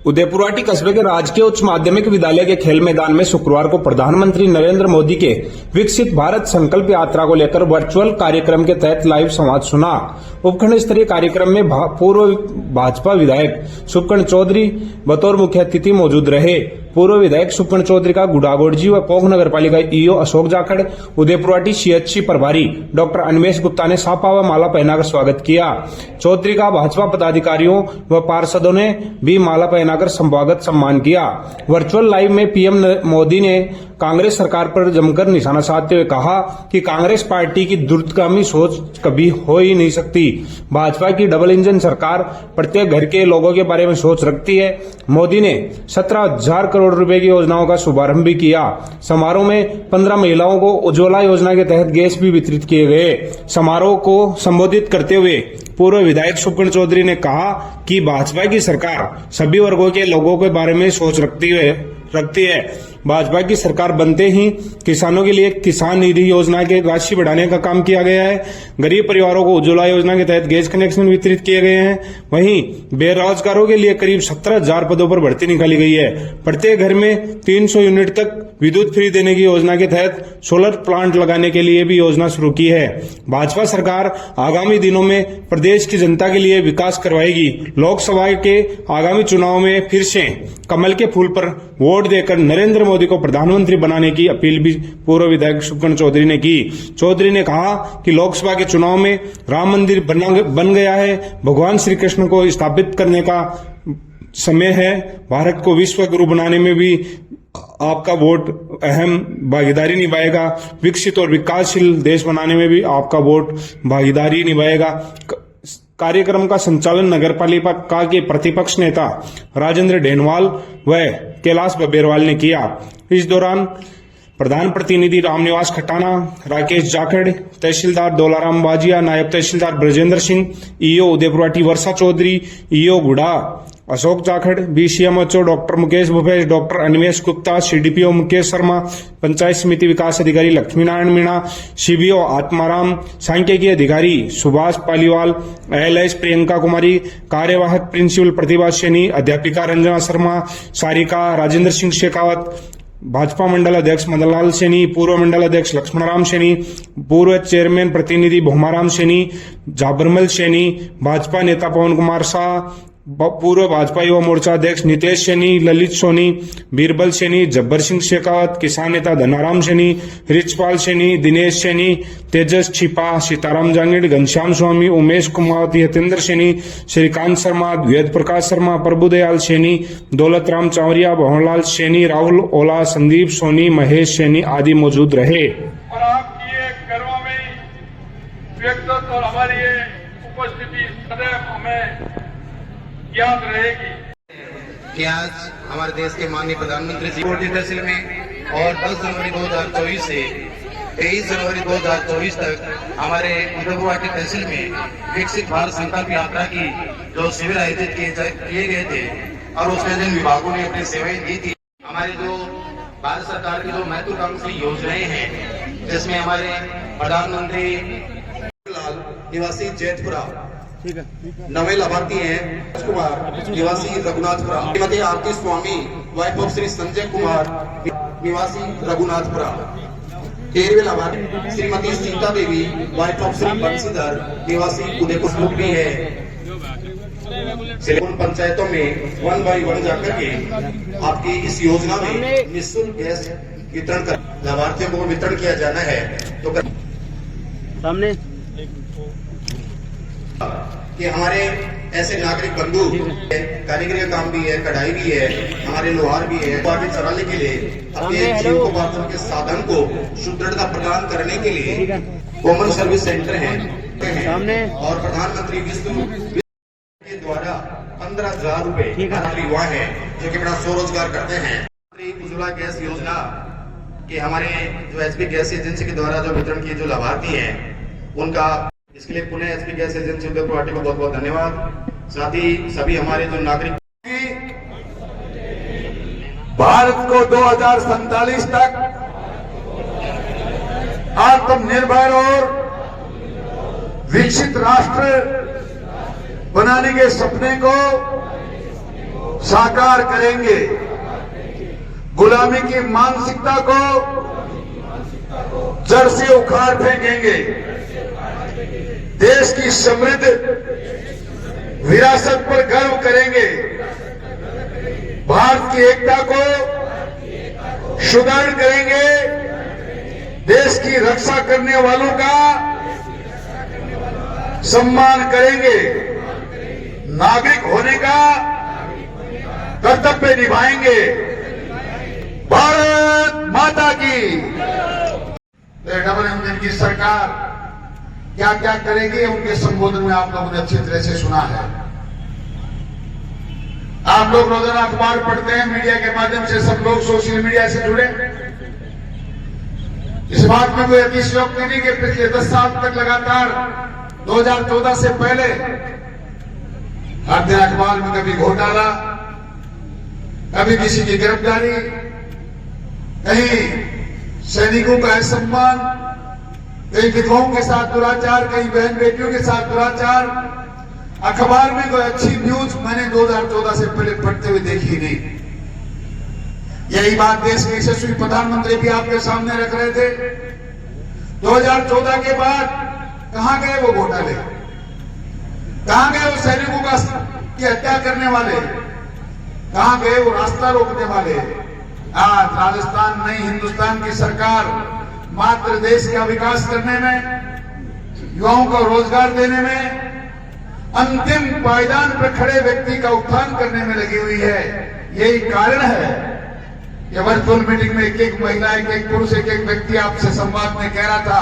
उदयपुरवाटी कस्बे के राजकीय उच्च माध्यमिक विद्यालय के खेल मैदान में शुक्रवार को प्रधानमंत्री नरेंद्र मोदी के विकसित भारत संकल्प यात्रा को लेकर वर्चुअल कार्यक्रम के तहत लाइव संवाद सुना। उपखंड स्तरीय कार्यक्रम में पूर्व भाजपा विधायक सुखकर्ण चौधरी बतौर मुख्य अतिथि मौजूद रहे। पूर्व विधायक सुखकर्ण चौधरी का गुडागोड़जी व पोख नगर पालिका ईओ अशोक जाखड़, उदयपुरवाटी सीएचसी प्रभारी डॉक्टर अन्वेश गुप्ता ने साफा व माला पहनाकर स्वागत किया। चौधरी का भाजपा पदाधिकारियों व पार्षदों ने भी माला पहनाकर स्वागत सम्मान किया। वर्चुअल लाइव में पीएम मोदी ने कांग्रेस सरकार पर जमकर निशाना साधते हुए कहा कि कांग्रेस पार्टी की दूरगामी सोच कभी हो ही नहीं सकती। भाजपा की डबल इंजन सरकार प्रत्येक घर के लोगों के बारे में सोच रखती है। मोदी ने 17,000 करोड़ रुपए की योजनाओं का शुभारंभ भी किया। समारोह में 15 महिलाओं को उज्ज्वला योजना के तहत गैस भी वितरित किए गए। समारोह को संबोधित करते हुए पूर्व विधायक सुखकर्ण चौधरी ने कहा कि भाजपा की सरकार सभी वर्गों के लोगों के बारे में सोच रखती है। भाजपा की सरकार बनते ही किसानों के लिए किसान निधि योजना की राशि बढ़ाने का काम किया गया है। गरीब परिवारों को उज्ज्वला योजना के तहत गैस कनेक्शन वितरित किए गए हैं। वहीं बेरोजगारों के लिए करीब 17,000 पदों पर भर्ती निकाली गई है। प्रत्येक घर में 300 यूनिट तक विद्युत फ्री देने की योजना के तहत सोलर प्लांट लगाने के लिए भी योजना शुरू की है। भाजपा सरकार आगामी दिनों में प्रदेश की जनता के लिए विकास करवाएगी। लोकसभा के आगामी चुनाव में फिर से कमल के फूल पर वोट देकर नरेंद्र मोदी को प्रधानमंत्री बनाने की अपील भी पूर्व विधायक सुखकर्ण चौधरी ने की। चौधरी ने कहा कि लोकसभा के चुनाव में राम मंदिर बन गया है। भगवान श्री कृष्ण को स्थापित करने का समय है। भारत को विश्व गुरु बनाने में भी आपका वोट अहम भागीदारी निभाएगा। विकसित और विकासशील देश बनाने में भी आपका वोट भागीदारी निभाएगा। कार्यक्रम का संचालन नगर पालिका के प्रतिपक्ष नेता राजेंद्र ढेनवाल व कैलाश बबेरवाल ने किया। इस दौरान प्रधान प्रतिनिधि रामनिवास खटाना, राकेश जाखड़, तहसीलदार दौलाराम बाजिया, नायब तहसीलदार ब्रजेंद्र सिंह, ईओ उदयपुरवाटी वर्षा चौधरी, ईओ गुड़ा Ashok Jakhar, BCMO doctor Mukesh Bhupesh, doctor Anvesh Gupta, CDPO Mukesh Sharma, panchayat समिति विकास अधिकारी लक्ष्मी नारायण मीणा, सीबीओ आत्माराम, सांख्यिकी अधिकारी सुभाष पालीवाल, एएलएस प्रियंका कुमारी, कार्यवाहक प्रिंसिपल प्रतिभा सैनी, अध्यापिका रंजना शर्मा, सारिका, राजेंद्र सिंह शेखावत, भाजपा मंडल अध्यक्ष मदनलाल सैनी, पूर्व मंडल अध्यक्ष लक्ष्मणराम सैनी, पूर्व चेयरमैन प्रतिनिधि भोमाराम सैनी, जाबरमल सैनी, भाजपा नेता पवन कुमार शाह, पूर्व भाजपा युवा मोर्चा अध्यक्ष नितेश सैनी, ललित सोनी, बीरबल सैनी, जब्बर सिंह शेखावत, किसान नेता धनाराम सैनी, रिचपाल सैनी, दिनेश सैनी, तेजस छिपा, सीताराम जांगिड़, घनश्याम स्वामी, उमेश कुमावत, यतेंद्र सैनी, श्रीकांत शर्मा, वेद प्रकाश शर्मा, प्रभुदयाल सैनी, दौलत राम चावरिया, भवनलाल सैनी, राहुल ओला, संदीप सोनी, महेश सैनी आदि मौजूद रहे। और आपकी ये कर्मों में व्यक्तित्व और हमारी ये उपस्थिति सदैव हमें याद रहेगी कि आज हमारे देश के माननीय प्रधानमंत्री जी कोटी तहसील में और 10 जनवरी 2024 से 23 जनवरी 2024 तक हमारे उदयपुरवाटी तहसील में विकसित भारत संकल्प यात्रा की जो शिविर आयोजित किए गए थे और उसमें जिन विभागों ने अपनी सेवाएं दी थी, हमारे जो भारत सरकार की जो महत्वाकांक्षी योजनाएं हैं, जिसमें हमारे प्रधानमंत्री निवासी जैतपुरा नवे लाभार्थी हैं कुमार निवासी रघुनाथपुरा, श्रीमती आरती स्वामी वाइफ ऑफ श्री संजय कुमार निवासी रघुनाथपुरा, 13वें लाभार्थी श्रीमती सीता देवी वाइफ ऑफ श्री बंशीधर निवासी उदयपुर भी है। उन पंचायतों में 1 बाय 1 जाकर के आपकी इस योजना में निःशुल्क गैस वितरण कर लाभार्थियों को वितरण किया जाना है। तो सामने कि हमारे ऐसे नागरिक बंधु कारीगरी का काम भी है, कढ़ाई भी है, हमारे लोहार भी है, बाटी चलाने के लिए अपने जीविकोपार्जन के साधन को सुदृढ़ता प्रदान करने के लिए कॉमन सर्विस सेंटर हैं और प्रधानमंत्री विश्व के द्वारा 15,000 रुपए युवा है जो कि बड़ा स्वरोजगार करते हैं। उज्ज्वला गैस योजना के हमारे जो एचपी गैस एजेंसी के द्वारा जो वितरण किए जो लाभार्थी हैं उनका इसके लिए पुनः एचपी गैस एजेंसी उदयपुरवाटी को बहुत बहुत धन्यवाद। साथ ही सभी हमारे जो नागरिक भारत को 2047 तक आत्मनिर्भर और विकसित राष्ट्र बनाने के सपने को साकार करेंगे, गुलामी की मानसिकता को जड़ से उखाड़ फेंकेंगे, देश की समृद्ध विरासत पर गर्व करेंगे, भारत की एकता को सुदृढ़ करेंगे, देश की रक्षा करने वालों का सम्मान करेंगे, नागरिक होने का कर्तव्य निभाएंगे। भारत माता की। डबल इंजन की सरकार क्या क्या करेगी उनके संबोधन में आप लोगों ने अच्छी तरह से सुना है। आप लोग रोजाना अखबार पढ़ते हैं, मीडिया के माध्यम से सब लोग सोशल मीडिया से जुड़े। इस बात में कोई अतिशयोक्ति नहीं कि पिछले 10 साल तक लगातार 2014 से पहले हर दिन अखबार में कभी घोटाला, कभी किसी की गिरफ्तारी, कहीं सैनिकों का असम्मान, कहीं विधवाओं के साथ दुराचार, कहीं बहन बेटियों के साथ दुराचार। अखबार में कोई अच्छी न्यूज मैंने 2014 से पहले पढ़ते हुए देखी नहीं। यही बात देश के यशस्वी प्रधानमंत्री भी आपके सामने रख रहे थे। 2014 के बाद कहां गए वो घोटाले, कहां गए वो सैनिकों की हत्या करने वाले, कहां गए वो रास्ता रोकने वाले। आज राजस्थान नहीं, हिंदुस्तान की सरकार मात्र देश का विकास करने में, युवाओं को रोजगार देने में, अंतिम पायदान पर खड़े व्यक्ति का उत्थान करने में लगी हुई है। यही कारण है कि वर्चुअल मीटिंग में एक एक महिला, एक एक पुरुष, एक एक व्यक्ति आपसे संवाद में कह रहा था,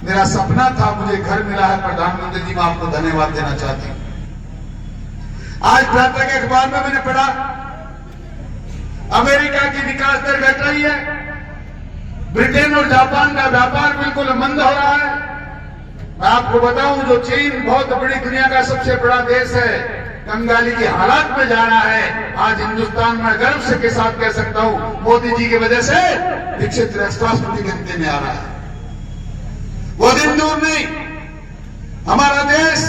मेरा सपना था, मुझे घर मिला है। प्रधानमंत्री जी, मैं आपको धन्यवाद देना चाहती हूं। आज प्रातः के अखबार में मैंने पढ़ा अमेरिका की विकास दर घट रही है, ब्रिटेन और जापान का व्यापार बिल्कुल मंद हो रहा है। मैं आपको बताऊं, जो चीन बहुत बड़ी दुनिया का सबसे बड़ा देश है, कंगाली की हालात में जा रहा है। आज हिंदुस्तान में गर्व से के साथ कह सकता हूं, मोदी जी की वजह से विकसित राष्ट्रपति बनने में आ रहा है। वो दिन दूर नहीं, हमारा देश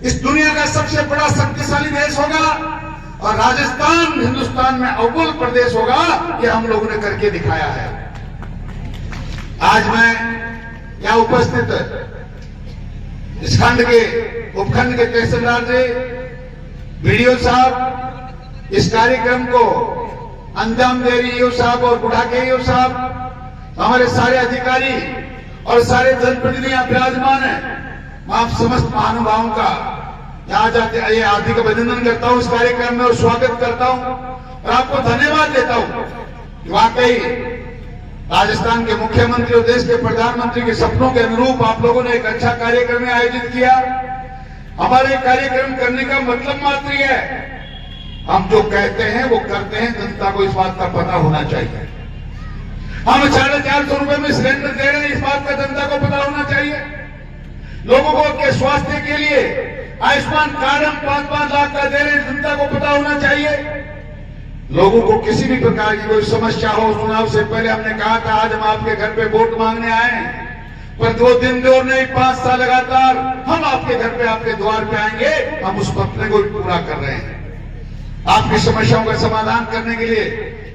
इस दुनिया का सबसे बड़ा शक्तिशाली देश होगा और राजस्थान हिंदुस्तान में अव्वल प्रदेश होगा। ये हम लोगों ने करके दिखाया है। आज मैं यहाँ उपस्थित इस खंड के उपखंड के तहसीलदार जी, बीडीओ साहब, इस कार्यक्रम को अंजाम दे रही ईओ साहब और बुढ़ा के ईओ साहब, हमारे सारे अधिकारी और सारे जनप्रतिनिधि यहाँ विराजमान है। मैं आप समस्त महानुभावों का यहाँ जाते ये हार्दिक अभिनंदन करता हूँ इस कार्यक्रम में और स्वागत करता हूँ और आपको धन्यवाद देता हूँ। वाकई राजस्थान के मुख्यमंत्री और देश के प्रधानमंत्री के सपनों के अनुरूप आप लोगों ने एक अच्छा कार्यक्रम आयोजित किया। हमारे कार्यक्रम करने का मतलब मात्र है, हम जो कहते हैं वो करते हैं। जनता को इस बात का पता होना चाहिए। हम 450 रुपए में सिलेंडर दे रहे हैं, इस बात का जनता को पता होना चाहिए। लोगों को के स्वास्थ्य के लिए आयुष्मान कार्ड हम 5-5 लाख का दे रहे हैं, जनता को पता होना चाहिए। लोगों को किसी भी प्रकार की कोई समस्या हो, चुनाव से पहले हमने कहा था आज हम आपके घर पे वोट मांगने आए, पर 2 दिन दूर नहीं 5 साल लगातार हम आपके घर पे, आपके द्वार पे आएंगे। हम उस सपने को पूरा कर रहे हैं। आपकी समस्याओं का समाधान करने के लिए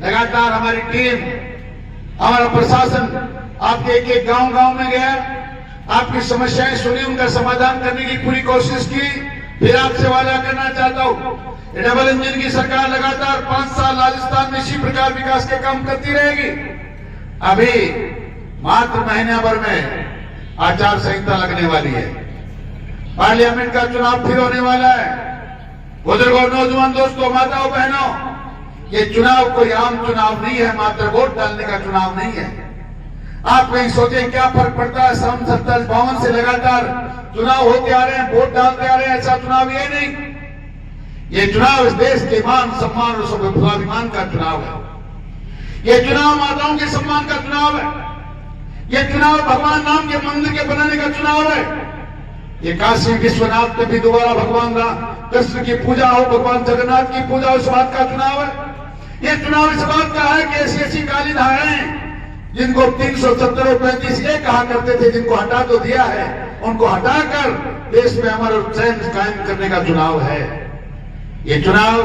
लगातार हमारी टीम, हमारा प्रशासन आपके एक एक गांव में गया, आपकी समस्याएं सुनी, उनका समाधान करने की पूरी कोशिश की। फिर आपसे वादा करना चाहता हूं, डबल इंजन की सरकार लगातार 5 साल राजस्थान में इसी प्रकार विकास के काम करती रहेगी। अभी मात्र महीने भर में आचार संहिता लगने वाली है, पार्लियामेंट का चुनाव फिर होने वाला है। बुजुर्गों, नौजवान दोस्तों, माताओं, बहनों, ये चुनाव कोई आम चुनाव नहीं है, मात्र वोट डालने का चुनाव नहीं है। आप कहीं सोचें क्या फर्क पड़ता है, सन 57 से लगातार चुनाव होते आ रहे हैं, वोट डालते आ रहे हैं, ऐसा चुनाव ये नहीं। ये चुनाव इस देश के मान, सम्मान और स्वाभिमान का चुनाव है। ये चुनाव माताओं के सम्मान का चुनाव है। ये चुनाव भगवान राम के मंदिर के बनाने का चुनाव है। ये काशी विश्वनाथ में भी दोबारा भगवान कृष्ण की पूजा हो, भगवान जगन्नाथ की पूजा हो, इस बात का चुनाव है। ये चुनाव इस बात का है कि ऐसी ऐसी काली धाराएं जिनको 370 और 35 ये कहा करते थे, जिनको हटा तो दिया है, उनको हटाकर देश में अमर और चैन कायम करने का चुनाव है। ये चुनाव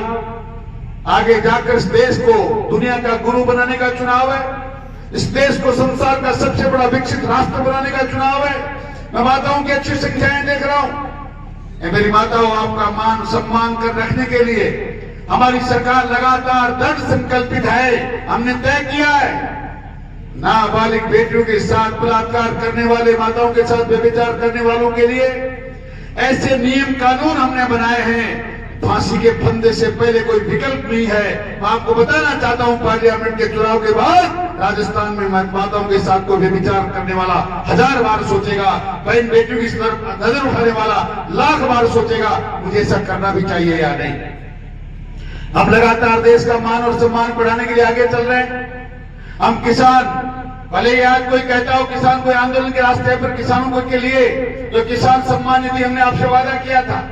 आगे जाकर इस देश को दुनिया का गुरु बनाने का चुनाव है। इस देश को संसार का सबसे बड़ा विकसित राष्ट्र बनाने का चुनाव है। मैं माताओं की अच्छी संख्याएं देख रहा हूं। मेरी माताओं, आपका मान सम्मान कर रखने के लिए हमारी सरकार लगातार दृढ़ संकल्पित है। हमने तय किया है, नाबालिग बेटियों के साथ बलात्कार करने वाले, माताओं के साथ व्यभिचार करने वालों के लिए ऐसे नियम कानून हमने बनाए हैं। फांसी के फंदे से पहले कोई विकल्प नहीं है। मैं आपको बताना चाहता हूं, पार्लियामेंट के चुनाव के बाद राजस्थान में माताओं के साथ कोई व्यभिचार करने वाला 1000 बार सोचेगा, बहन बेटियों की तरफ नजर उठाने वाला 1,00,000 बार सोचेगा मुझे ऐसा करना भी चाहिए या नहीं। हम लगातार देश का मान और सम्मान बढ़ाने के लिए आगे चल रहे हैं। हम किसान, भले ही आज कोई कहता हो किसान कोई आंदोलन के रास्ते पर, किसानों के लिए जो किसान सम्मान निधि हमने आपसे वादा किया था,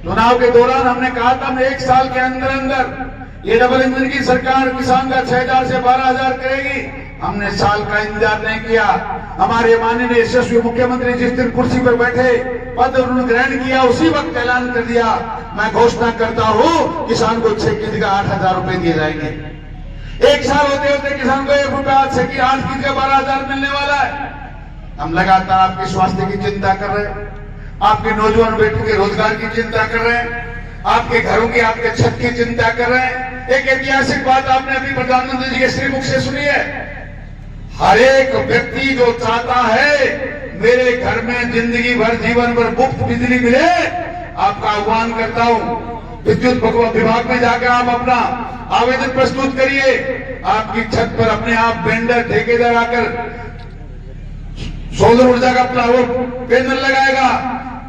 चुनाव के दौरान हमने कहा था हम 1 साल के अंदर अंदर ये डबल इंजन की सरकार किसान का 6,000 से 12,000 करेगी। हमने साल का इंतजार नहीं किया। हमारे माननीय यशस्वी मुख्यमंत्री जिस दिन कुर्सी पर बैठे, पद ग्रहण किया, उसी वक्त ऐलान कर दिया, मैं घोषणा करता हूं किसान को 6 की जगह 8,000 रुपए दिए जाएंगे। 1 साल होते होते किसान को 1 रुपया 6 की 8 की जगह 12,000 मिलने वाला है। हम लगातार आपके स्वास्थ्य की चिंता कर रहे हैं, आपके नौजवान बेटों के रोजगार की चिंता कर रहे हैं, आपके घरों की, आपके छत की चिंता कर रहे हैं। एक ऐतिहासिक बात आपने अभी प्रधानमंत्री जी के श्रीमुख से सुनी है। हर एक व्यक्ति जो चाहता है मेरे घर में जिंदगी भर, जीवन भर मुफ्त बिजली मिले, आपका आह्वान करता हूं, विद्युत विभाग में जाकर आप अपना आवेदन प्रस्तुत करिए। आपकी छत पर अपने आप वेंडर, ठेकेदार आकर सोलर ऊर्जा का पैनल लगाएगा।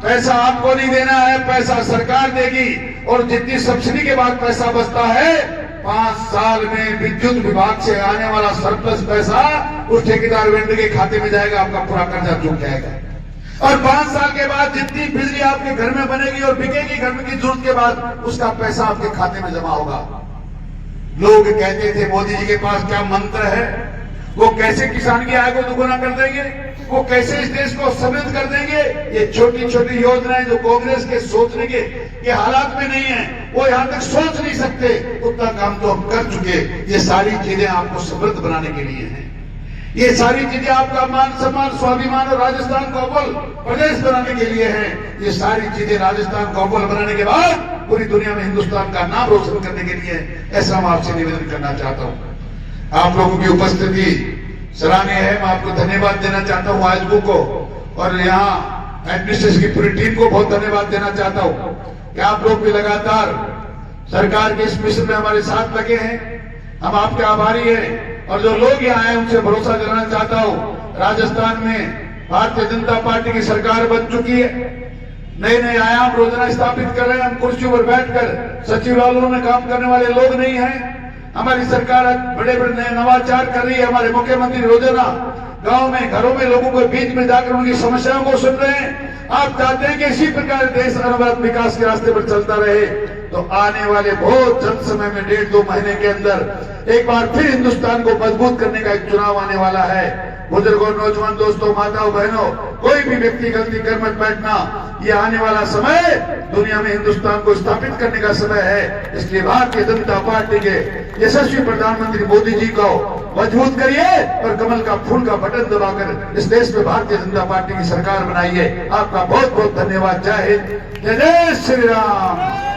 पैसा आपको नहीं देना है, पैसा सरकार देगी। और जितनी सब्सिडी के बाद पैसा बचता है, 5 साल में विद्युत विभाग से आने वाला सरप्लस पैसा उस ठेकेदार वेंडर के खाते में जाएगा, आपका पूरा कर्जा चूक जाएगा। और 5 साल के बाद जितनी बिजली आपके घर में बनेगी और बिकेगी घर में की जरूरत के बाद, उसका पैसा आपके खाते में जमा होगा। लोग कहते थे मोदी जी के पास क्या मंत्र है, वो कैसे किसान की आय को दुगुना कर देंगे, वो कैसे इस देश को समृद्ध कर देंगे। ये छोटी छोटी योजनाएं जो कांग्रेस के सोचने के ये हालात में नहीं है, वो यहां तक सोच नहीं सकते, उतना काम तो हम कर चुके। ये सारी चीजें आपको समृद्ध बनाने के लिए हैं। ये सारी चीजें आपका मान सम्मान, स्वाभिमान और राजस्थान को अव्वल प्रदेश बनाने के लिए है। ये सारी चीजें राजस्थान को अव्वल बनाने के बाद पूरी दुनिया में हिंदुस्तान का नाम रोशन करने के लिए, ऐसा मैं आपसे निवेदन करना चाहता हूं। आप लोगों की उपस्थिति सराहनीय है। मैं आपको धन्यवाद देना चाहता हूं आजबू को, और यहाँ एडमिनिस्ट्रेशन की पूरी टीम को बहुत धन्यवाद देना चाहता हूं कि आप लोग भी लगातार सरकार के इस मिशन में हमारे साथ लगे हैं। हम आपके आभारी हैं। और जो लोग यहाँ आए उनसे भरोसा दिलाना चाहता हूं, राजस्थान में भारतीय जनता पार्टी की सरकार बन चुकी है। नए नए आयाम रोजाना स्थापित कर रहे हैं। हम कुर्सियों पर बैठकर सचिवालयों में काम करने वाले लोग नहीं हैं। हमारी सरकार बड़े बड़े नए नवाचार कर रही है। हमारे मुख्यमंत्री रोजाना गांव में, घरों में, लोगों के बीच में जाकर उनकी समस्याओं को सुन रहे हैं। आप चाहते हैं कि इसी प्रकार देश अनवरत विकास के रास्ते पर चलता रहे, तो आने वाले बहुत जल्द समय में 1.5-2 महीने के अंदर एक बार फिर हिंदुस्तान को मजबूत करने का एक चुनाव आने वाला है। बुजुर्गों, नौजवान दोस्तों, माताओं, बहनों, कोई भी व्यक्ति गलती कर मत बैठना। ये आने वाला समय दुनिया में हिंदुस्तान को स्थापित करने का समय है। इसलिए भारतीय जनता पार्टी के यशस्वी प्रधानमंत्री मोदी जी को मजबूत करिए और कमल का फूल का बटन दबाकर इस देश में भारतीय जनता पार्टी की सरकार बनाइए। आपका बहुत बहुत धन्यवाद। जय हिंद, जय जय श्री राम।